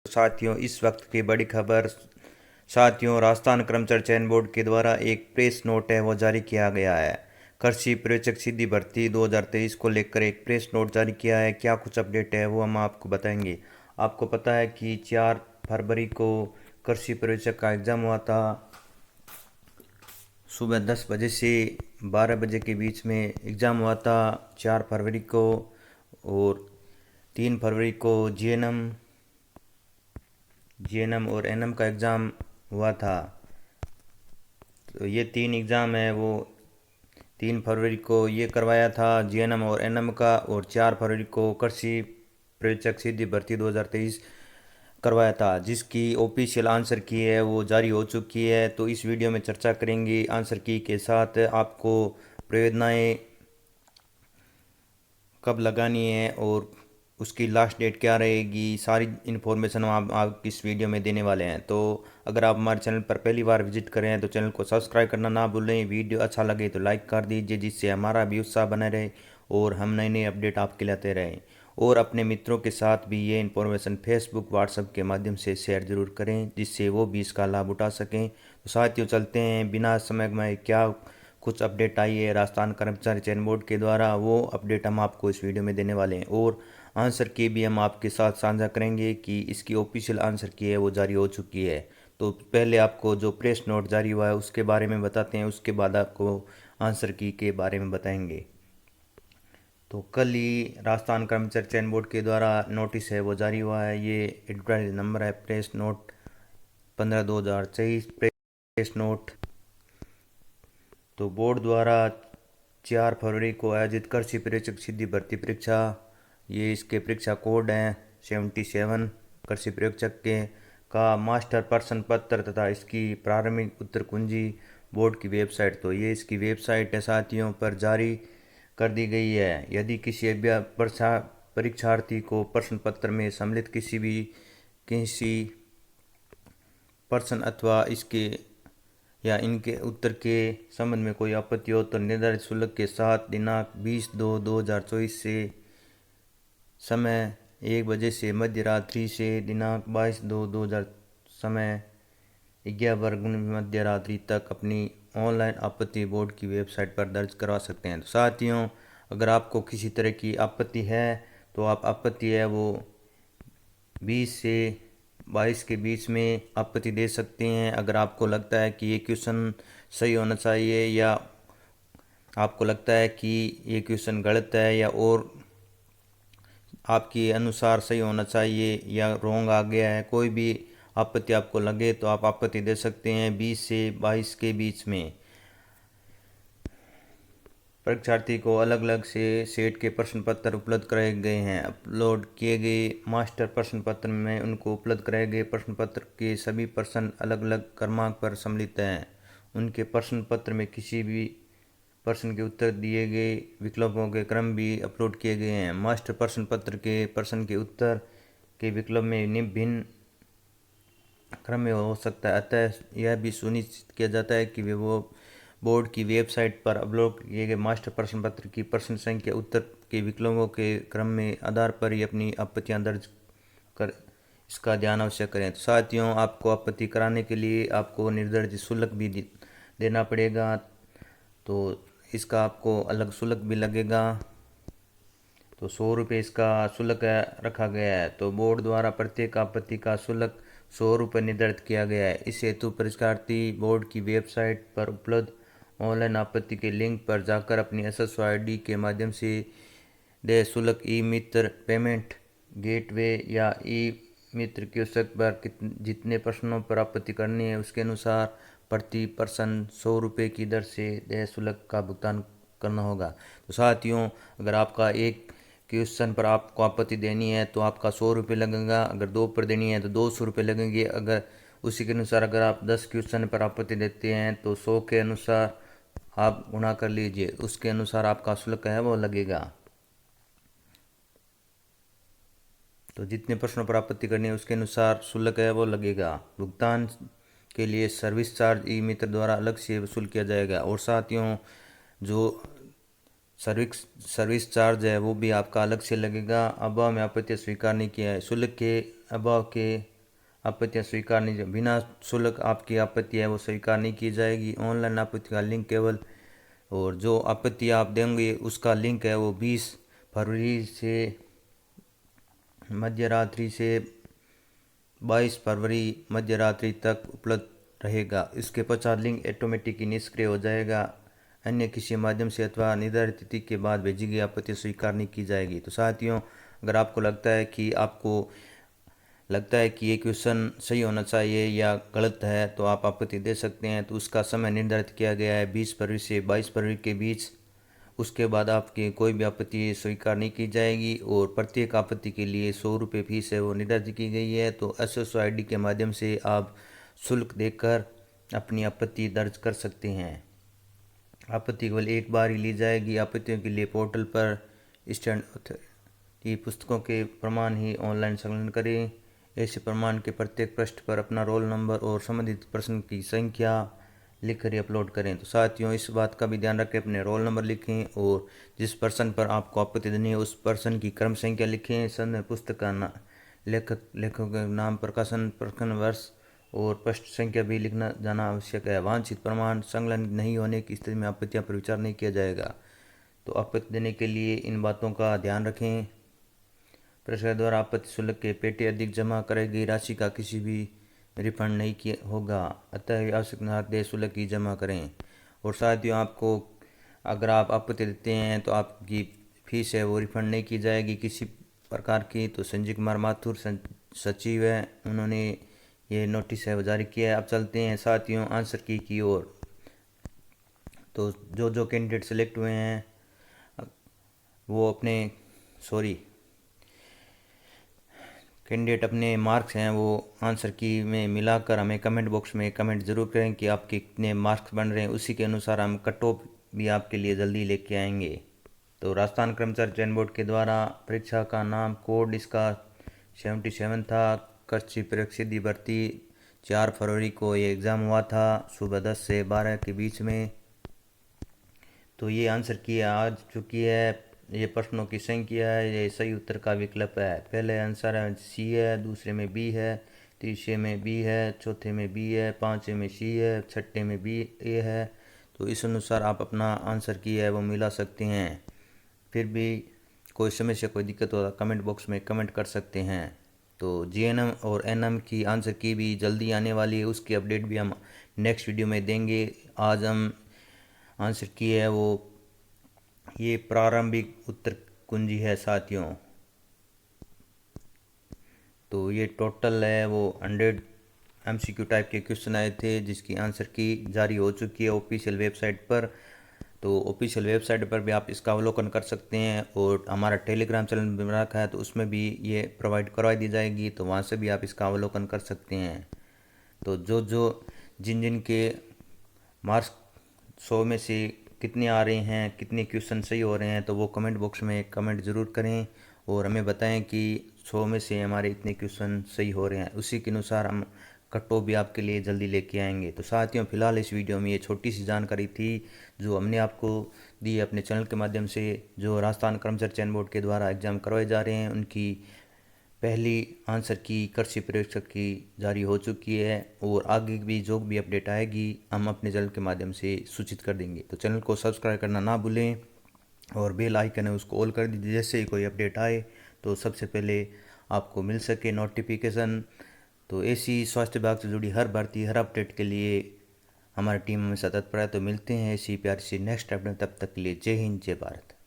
साथियों, इस वक्त की बड़ी खबर। साथियों, राजस्थान कर्मचारी चयन बोर्ड के द्वारा एक प्रेस नोट है वो जारी किया गया है। कृषि पर्यवेक्षक सीधी भर्ती 2023 को लेकर एक प्रेस नोट जारी किया है। क्या कुछ अपडेट है वो हम आपको बताएंगे। आपको पता है कि 4 फरवरी को कृषि पर्यवेक्षक का एग्ज़ाम हुआ था। सुबह 10 बजे से 12 बजे के बीच में एग्ज़ाम हुआ था 4 फरवरी को। और 3 फरवरी को जीएनएम और एनएम का एग्ज़ाम हुआ था। तो ये 3 एग्ज़ाम है वो 3 फरवरी को ये करवाया था जीएनएम और एनएम का, और 4 फरवरी को कृषि पर्यवेक्षक सीधी भर्ती 2023 करवाया था, जिसकी ऑफिशियल आंसर की है वो जारी हो चुकी है। तो इस वीडियो में चर्चा करेंगे आंसर की के साथ आपको प्रवेदनाएँ कब लगानी है और उसकी लास्ट डेट क्या रहेगी, सारी इन्फॉर्मेशन हम आप इस वीडियो में देने वाले हैं। तो अगर आप हमारे चैनल पर पहली बार विजिट करें हैं तो चैनल को सब्सक्राइब करना ना भूलें। वीडियो अच्छा लगे तो लाइक कर दीजिए, जिससे हमारा भी उत्साह बना रहे और हम नए नए अपडेट आपके लाते रहें। और अपने मित्रों के साथ भी ये इन्फॉर्मेशन फेसबुक व्हाट्सएप के माध्यम से शेयर ज़रूर करें, जिससे वो भी इसका लाभ उठा सकें। तो साथियों, चलते हैं बिना समय में क्या कुछ अपडेट आई है राजस्थान कर्मचारी चयन बोर्ड के द्वारा, वो अपडेट हम आपको इस वीडियो में देने वाले हैं। और आंसर की भी हम आपके साथ साझा करेंगे कि इसकी ऑफिशियल आंसर की है वो जारी हो चुकी है। तो पहले आपको जो प्रेस नोट जारी हुआ है उसके बारे में बताते हैं, उसके बाद आपको आंसर की के बारे में बताएंगे। तो कल ही राजस्थान कर्मचारी चयन बोर्ड के द्वारा नोटिस है वो जारी हुआ है। ये एडिटोरियल नंबर है प्रेस नोट 15/2023 प्रेस नोट। तो बोर्ड द्वारा 4 फरवरी को आयोजित कृषि पर्यवेक्षक सीधी भर्ती परीक्षा, ये इसके परीक्षा कोड हैं 77 कृषि पर्यवेक्षक के का मास्टर प्रश्न पत्र तथा इसकी प्रारंभिक उत्तर कुंजी बोर्ड की वेबसाइट, तो ये इसकी वेबसाइट है साथियों पर जारी कर दी गई है। यदि किसी परीक्षार्थी को प्रश्न पत्र में सम्मिलित किसी प्रश्न अथवा इसके या इनके उत्तर के संबंध में कोई आपत्ति हो तो निर्धारित शुल्क के साथ दिनांक 20/2/2024 से समय 1 बजे से मध्य रात्रि से दिनांक 22/2/2000 समय 11 मध्य रात्रि तक अपनी ऑनलाइन आपत्ति बोर्ड की वेबसाइट पर दर्ज करवा सकते हैं। तो साथियों, अगर आपको किसी तरह की आपत्ति है तो आप आपत्ति है वो 20 से 22 के बीच में आपत्ति दे सकते हैं। अगर आपको लगता है कि ये क्वेश्चन सही होना चाहिए या आपको लगता है कि ये क्वेश्चन गलत है या और आपके अनुसार सही होना चाहिए या रॉन्ग आ गया है, कोई भी आपत्ति आपको लगे तो आप आपत्ति दे सकते हैं 20 से 22 के बीच में। परीक्षार्थी को अलग अलग से सेट के प्रश्न पत्र उपलब्ध कराए गए हैं। अपलोड किए गए मास्टर प्रश्न पत्र में उनको उपलब्ध कराए गए प्रश्न पत्र के सभी प्रश्न अलग अलग क्रमांक पर सम्मिलित हैं। उनके प्रश्न पत्र में किसी भी प्रश्न के उत्तर दिए गए विकल्पों के क्रम भी अपलोड किए गए हैं। मास्टर प्रश्न पत्र के प्रश्न के उत्तर के विकल्प में भिन्न क्रम में हो सकता है, अतः यह भी सुनिश्चित किया जाता है कि वो बोर्ड की वेबसाइट पर अपलोड किए गए मास्टर प्रश्न पत्र की प्रश्न संख्या उत्तर के विकल्पों के क्रम में आधार पर ही अपनी आपत्तियां दर्ज कर इसका ध्यान अवश्य करें। तो साथियों, आपको आपत्ति कराने के लिए आपको निर्धारित शुल्क भी देना पड़ेगा, तो इसका आपको अलग शुल्क भी लगेगा। तो 100 रुपये इसका शुल्क रखा गया है। तो बोर्ड द्वारा प्रत्येक आपत्ति का शुल्क 100 रुपये निर्धारित किया गया है। इस हेतु परीक्षार्थी बोर्ड की वेबसाइट पर उपलब्ध ऑनलाइन आपत्ति के लिंक पर जाकर अपनी SSO ID के माध्यम से देय शुल्क ई मित्र पेमेंट गेटवे या ई मित्र कियोस्क पर जितने प्रश्नों पर आपत्ति करनी है उसके अनुसार प्रति प्रश्न 100 रुपये की दर से देय शुल्क का भुगतान करना होगा। तो साथियों, अगर आपका एक क्वेश्चन पर आपको आपत्ति देनी है तो आपका 100 रुपये लगेगा, अगर 2 पर देनी है तो 200 रुपये लगेंगे। अगर उसी के अनुसार अगर आप 10 क्वेश्चन पर आपत्ति देते हैं तो 100 के अनुसार आप गुणा कर लीजिए, उसके अनुसार आपका शुल्क है वो लगेगा। तो जितने प्रश्नों पर आपत्ति करनी है उसके अनुसार शुल्क है वो लगेगा। भुगतान के लिए सर्विस चार्ज ई मित्र द्वारा अलग से वसूल किया जाएगा। और साथियों, जो सर्विस चार्ज है वो भी आपका अलग से लगेगा। अभाव में आपत्ति स्वीकार नहीं किया है, शुल्क के अभाव के आपत्तियां स्वीकार नहीं, बिना शुल्क आपकी आपत्ति है वो स्वीकार नहीं की जाएगी। ऑनलाइन आपत्ति का लिंक केवल, और जो आपत्ति आप देंगे उसका लिंक है वो 20 फरवरी से मध्य रात्रि से 22 फरवरी मध्य रात्रि तक उपलब्ध रहेगा। इसके पश्चात लिंक ऑटोमेटिक निष्क्रिय हो जाएगा। अन्य किसी माध्यम से अथवा निर्धारित तिथि के बाद भेजी गई आपत्ति स्वीकार नहीं की जाएगी। तो साथियों, अगर आपको लगता है कि ये क्वेश्चन सही होना चाहिए या गलत है तो आप आपत्ति दे सकते हैं। तो उसका समय निर्धारित किया गया है 20 फरवरी से 22 फरवरी के बीच। उसके बाद आपकी कोई भी आपत्ति स्वीकार नहीं की जाएगी और प्रत्येक आपत्ति के लिए 100 रुपये फीस है वो निर्धारित की गई है। तो SSO ID के माध्यम से आप शुल्क देकर अपनी आपत्ति दर्ज कर सकते हैं। आपत्ति केवल एक बार ही ली जाएगी। आपत्तियों के लिए पोर्टल पर स्टैंड अथॉरिटी पुस्तकों के प्रमाण ही ऑनलाइन संकलन करें। ऐसे प्रमाण के प्रत्येक पृष्ठ पर अपना रोल नंबर और संबंधित प्रश्न की संख्या लिखकर अपलोड करें। तो साथियों, इस बात का भी ध्यान रखें, अपने रोल नंबर लिखें और जिस पर्सन पर आपको आपत्ति देनी है उस पर्सन की क्रम संख्या लिखें। संदर्भ पुस्तक का लेखक के नाम, प्रकाशन वर्ष और पृष्ठ संख्या भी लिखना जाना आवश्यक है। वांछित प्रमाण संलग्न नहीं होने की स्थिति में आपत्तियों पर विचार नहीं किया जाएगा। तो आपत्ति देने के लिए इन बातों का ध्यान रखें। प्रशासन द्वारा आपत्ति शुल्क के पेटे अधिक जमा कराई गई राशि का किसी भी रिफंड नहीं किया होगा, अतः आवश्यक दे शुल्क ही जमा करें। और साथियों, आपको अगर आप आपत्ति देते हैं तो आपकी फीस है वो रिफंड नहीं की जाएगी किसी प्रकार की। तो संजय कुमार माथुर सचिव है, उन्होंने ये नोटिस है वो जारी किया है। अब चलते हैं साथियों आंसर की ओर। तो जो कैंडिडेट सेलेक्ट हुए हैं वो कैंडिडेट अपने मार्क्स हैं वो आंसर की में मिलाकर हमें कमेंट बॉक्स में कमेंट ज़रूर करें कि आपके कितने मार्क्स बन रहे हैं। उसी के अनुसार हम कट ऑफ भी आपके लिए जल्दी लेके आएंगे। तो राजस्थान कर्मचारी चयन बोर्ड के द्वारा परीक्षा का नाम कोड इसका 77 था। कृषि प्रशिक्षित भर्ती 4 फरवरी को ये एग्ज़ाम हुआ था सुबह 10 से 12 के बीच में। तो ये आंसर की आ चुकी है। ये प्रश्नों की संख्या है, ये सही उत्तर का विकल्प है। पहले आंसर है C है, दूसरे में B है, तीसरे में B है, चौथे में B है, पाँचवें में C है, छठे में B A है। तो इस अनुसार आप अपना आंसर की है वो मिला सकते हैं। फिर भी कोई समस्या कोई दिक्कत हो तो कमेंट बॉक्स में कमेंट कर सकते हैं। तो GNM और NM की आंसर की भी जल्दी आने वाली है, उसकी अपडेट भी हम नेक्स्ट वीडियो में देंगे। आज हम आंसर की है वो ये प्रारंभिक उत्तर कुंजी है साथियों। तो ये टोटल है वो 100 MCQ टाइप के क्वेश्चन आए थे जिसकी आंसर की जारी हो चुकी है ऑफिशियल वेबसाइट पर। तो ऑफिशियल वेबसाइट पर भी आप इसका अवलोकन कर सकते हैं और हमारा टेलीग्राम चैनल भी रखा है तो उसमें भी ये प्रोवाइड करवा दी जाएगी, तो वहाँ से भी आप इसका अवलोकन कर सकते हैं। तो जिन के मार्क्स 100 में से कितने आ रहे हैं, कितने क्वेश्चन सही हो रहे हैं, तो वो कमेंट बॉक्स में कमेंट ज़रूर करें और हमें बताएं कि 100 में से हमारे इतने क्वेश्चन सही हो रहे हैं। उसी के अनुसार हम कट ऑफ भी आपके लिए जल्दी लेके आएंगे। तो साथियों, फिलहाल इस वीडियो में ये छोटी सी जानकारी थी जो हमने आपको दी अपने चैनल के माध्यम से। जो राजस्थान कर्मचारी चयन बोर्ड के द्वारा एग्ज़ाम करवाए जा रहे हैं उनकी पहली आंसर की कृषि प्रशिक्षक की जारी हो चुकी है और आगे भी जो भी अपडेट आएगी हम अपने चैनल के माध्यम से सूचित कर देंगे। तो चैनल को सब्सक्राइब करना ना भूलें और बेल आइकन है उसको ऑल कर दीजिए, जैसे ही कोई अपडेट आए तो सबसे पहले आपको मिल सके नोटिफिकेशन। तो ऐसी स्वास्थ्य विभाग से जुड़ी हर भर्ती हर अपडेट के लिए हमारी टीम हमेशा तत्पर है। तो मिलते हैं ऐसी प्यारी सी नेक्स्ट अपडेट, तब तक के लिए जय हिंद जय भारत।